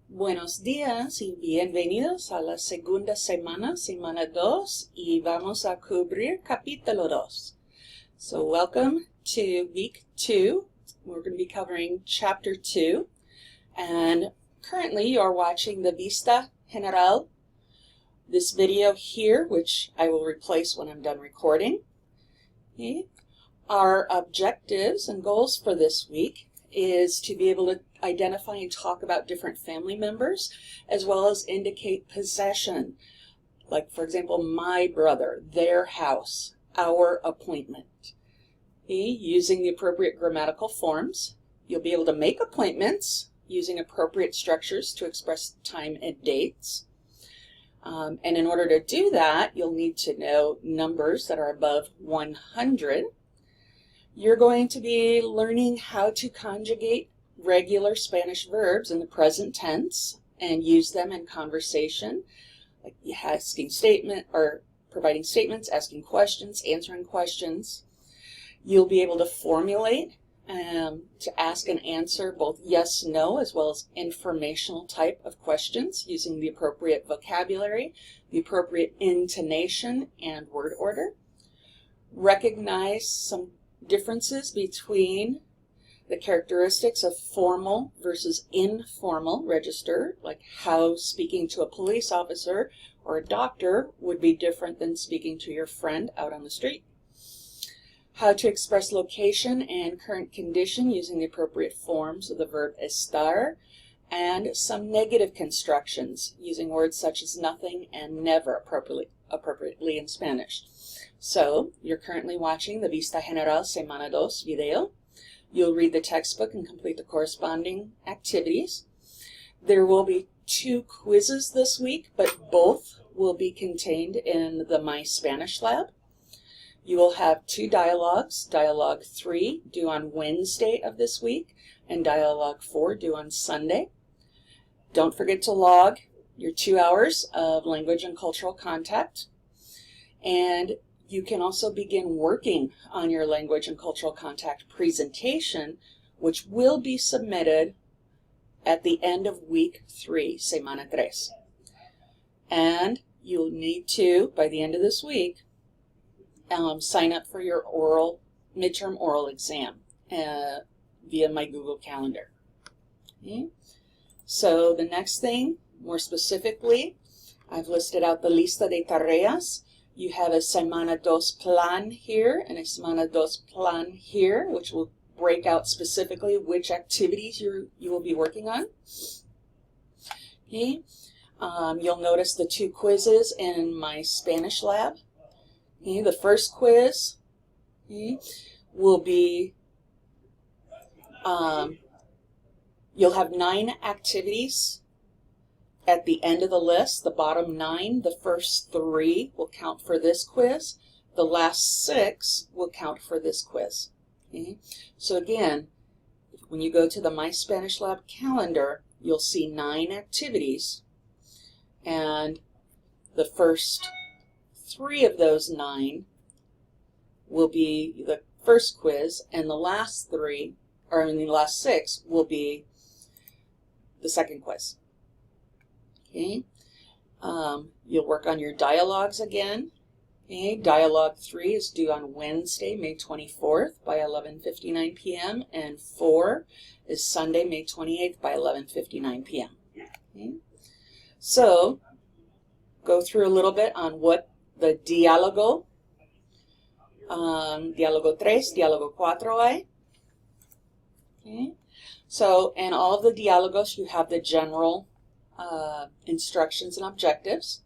Buenos días y bienvenidos a la segunda semana, semana 2, y vamos a cubrir capítulo 2. So welcome to week 2. We're going to be covering chapter 2, and currently you are watching the Vista General. This video here, which I will replace when I'm done recording. Okay. Our objectives and goals for this week is to be able to identify and talk about different family members, as well as indicate possession. Like, for example, my brother, their house, our appointment. Okay. Using the appropriate grammatical forms, you'll be able to make appointments using appropriate structures to express time and dates. And in order to do that, you'll need to know numbers that are above 100. You're going to be learning how to conjugate regular Spanish verbs in the present tense and use them in conversation, like asking statement or providing statements, asking questions, answering questions. You'll be able to formulate to ask and answer both yes, no, as well as informational type of questions using the appropriate vocabulary, the appropriate intonation, and word order. Recognize some differences between the characteristics of formal versus informal register, like how speaking to a police officer or a doctor would be different than speaking to your friend out on the street. How to express location and current condition using the appropriate forms of the verb estar, and some negative constructions using words such as nothing and never appropriately in Spanish. So, you're currently watching the Vista General Semana 2 video. You'll read the textbook and complete the corresponding activities. There will be 2 quizzes this week, but both will be contained in the My Spanish Lab. You will have 2 dialogues, Dialogue 3 due on Wednesday of this week, and Dialogue 4 due on Sunday. Don't forget to log your 2 hours of language and cultural contact. And you can also begin working on your language and cultural contact presentation, which will be submitted at the end of week 3, Semana 3. And you'll need to, by the end of this week, sign up for your midterm oral exam via my Google Calendar. Okay. So the next thing, more specifically, I've listed out the lista de tareas. You have a Semana 2 plan here and a Semana 2 plan here, which will break out specifically which activities you will be working on. Okay. You'll notice the 2 quizzes in my Spanish lab. Okay. The first quiz will be, you'll have 9 activities at the end of the list. The bottom 9, the first 3 will count for this quiz. The last 6 will count for this quiz. Okay? So again, when you go to the My Spanish Lab calendar, you'll see 9 activities, and the first 3 of those 9 will be the first quiz, and the last 3, or the last 6, will be the second quiz. Okay. You'll work on your dialogues again. Okay. Dialogue 3 is due on Wednesday, May 24th by 11:59 p.m. and 4 is Sunday, May 28th by 11:59 p.m. Okay. So, go through a little bit on what the diálogo, diálogo 3, diálogo 4 hay. Okay. So, in all of the diálogos, you have the general instructions and objectives,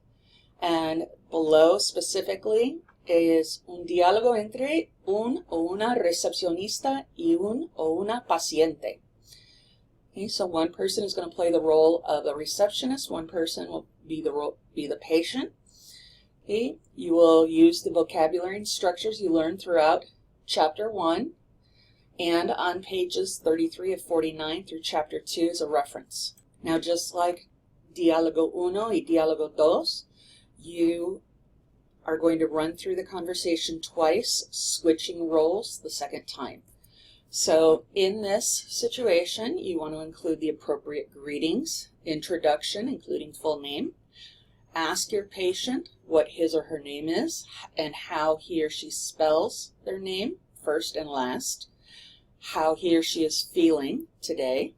and below specifically is un diálogo entre un o una recepcionista y un o una paciente. Okay, so one person is going to play the role of a receptionist, one person will be the patient. Okay, you will use the vocabulary and structures you learned throughout chapter 1 and on pages 33 of 49 through chapter 2 as a reference. Now, just like Diálogo 1 y Diálogo 2, you are going to run through the conversation twice, switching roles the second time. So in this situation, you want to include the appropriate greetings, introduction, including full name. Ask your patient what his or her name is and how he or she spells their name, first and last. How he or she is feeling today.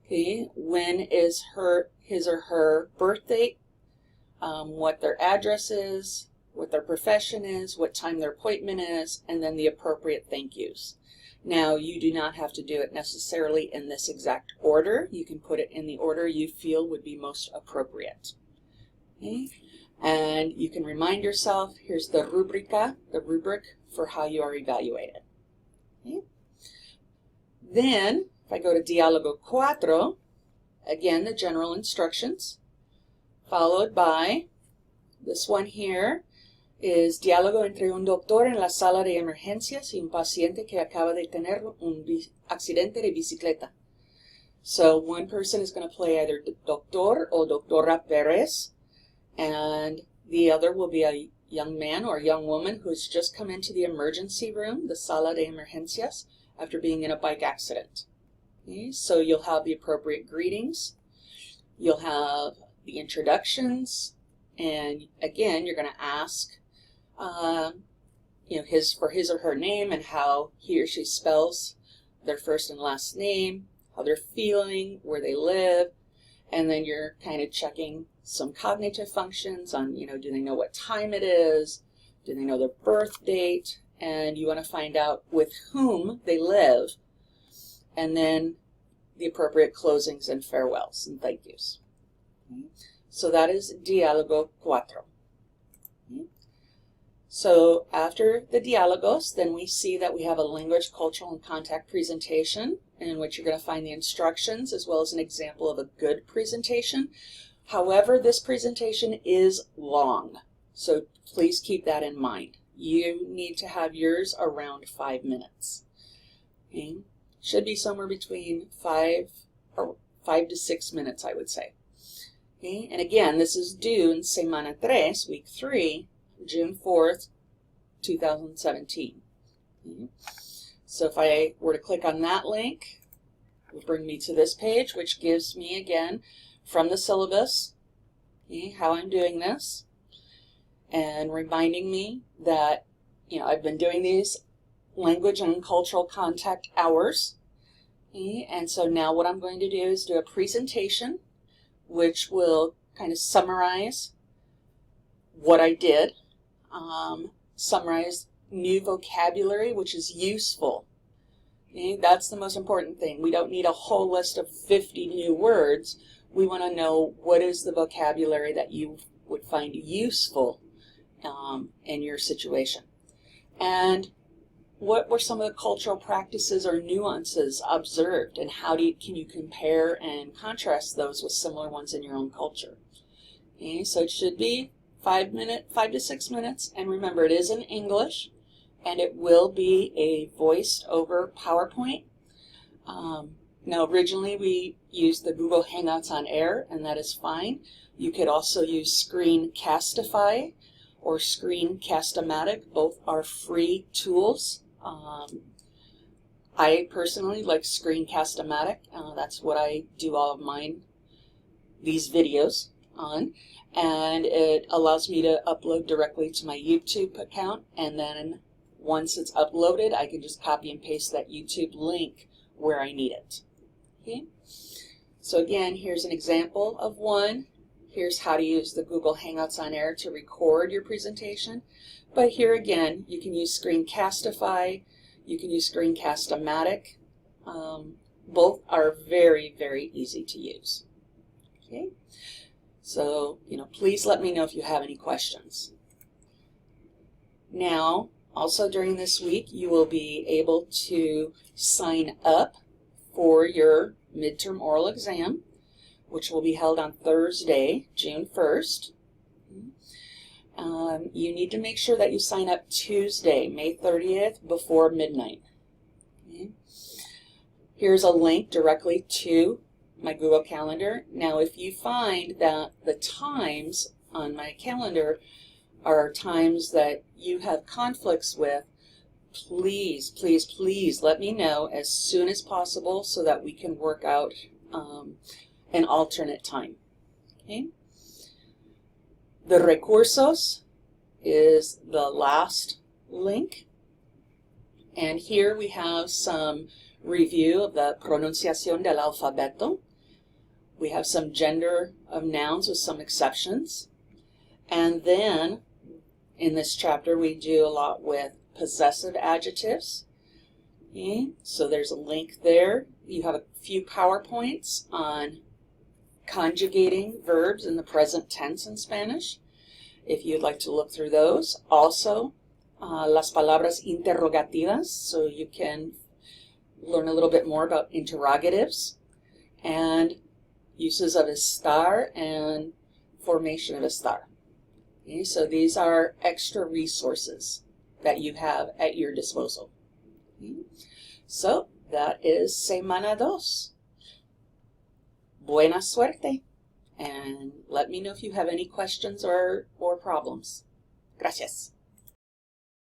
Okay, when is his or her birth date, what their address is, what their profession is, what time their appointment is, and then the appropriate thank yous. Now, you do not have to do it necessarily in this exact order. You can put it in the order you feel would be most appropriate. Okay? And you can remind yourself, here's the rubrica, the rubric for how you are evaluated. Okay? Then, if I go to Diálogo 4, again, the general instructions, followed by this one here is diálogo entre un doctor en la sala de emergencias y un paciente que acaba de tener un accidente de bicicleta. So one person is going to play either Doctor or Doctora Perez, and the other will be a young man or young woman who has just come into the emergency room, the sala de emergencias, after being in a bike accident. Okay, so you'll have the appropriate greetings, you'll have the introductions, and again, you're going to ask for his or her name and how he or she spells their first and last name, how they're feeling, where they live, and then you're kind of checking some cognitive functions on, do they know what time it is, do they know their birth date, and you want to find out with whom they live, and then the appropriate closings and farewells and thank yous. Okay. So that is Diálogo 4. Okay. So after the diálogos, then we see that we have a language, cultural, and contact presentation in which you're going to find the instructions as well as an example of a good presentation. However, this presentation is long, so please keep that in mind. You need to have yours around 5 minutes. Okay? Should be somewhere between 5 to 6 minutes, I would say. Okay? And again, this is due in Semana 3, week 3, June 4th, 2017. Okay? So if I were to click on that link, it will bring me to this page, which gives me, again, from the syllabus, okay, how I'm doing this, and reminding me that, I've been doing these language and cultural contact hours. Okay, and so now what I'm going to do is do a presentation which will kind of summarize what I did, summarize new vocabulary which is useful. Okay, that's the most important thing. We don't need a whole list of 50 new words. We want to know what is the vocabulary that you would find useful in your situation. And what were some of the cultural practices or nuances observed, and how can you compare and contrast those with similar ones in your own culture? Okay, so it should be 5 to 6 minutes, and remember, it is in English, and it will be a voiced over PowerPoint. Now, originally we used the Google Hangouts on Air, and that is fine. You could also use Screencastify or Screencast-O-Matic. Both are free tools. I personally like Screencast-O-Matic. That's what I do all of these videos on, and it allows me to upload directly to my YouTube account, and then once it's uploaded, I can just copy and paste that YouTube link where I need it. Okay. So again, here's an example of one. Here's how to use the Google Hangouts on Air to record your presentation. But here again, you can use Screencastify, you can use Screencast-O-Matic. Both are very, very easy to use. Okay. So, please let me know if you have any questions. Now, also during this week, you will be able to sign up for your midterm oral exam, which will be held on Thursday, June 1st. You need to make sure that you sign up Tuesday, May 30th, before midnight. Okay. Here's a link directly to my Google Calendar. Now, if you find that the times on my calendar are times that you have conflicts with, please, please, please let me know as soon as possible so that we can work out an alternate time. Okay? The recursos is the last link. And here we have some review of the pronunciación del alfabeto. We have some gender of nouns with some exceptions. And then in this chapter we do a lot with possessive adjectives. Okay? So there's a link there. You have a few PowerPoints on conjugating verbs in the present tense in Spanish, if you'd like to look through those. Also, las palabras interrogativas, so you can learn a little bit more about interrogatives and uses of estar and formation of estar. Okay, so these are extra resources that you have at your disposal. Okay, so that is Semana 2. Buena suerte, and let me know if you have any questions or problems. Gracias.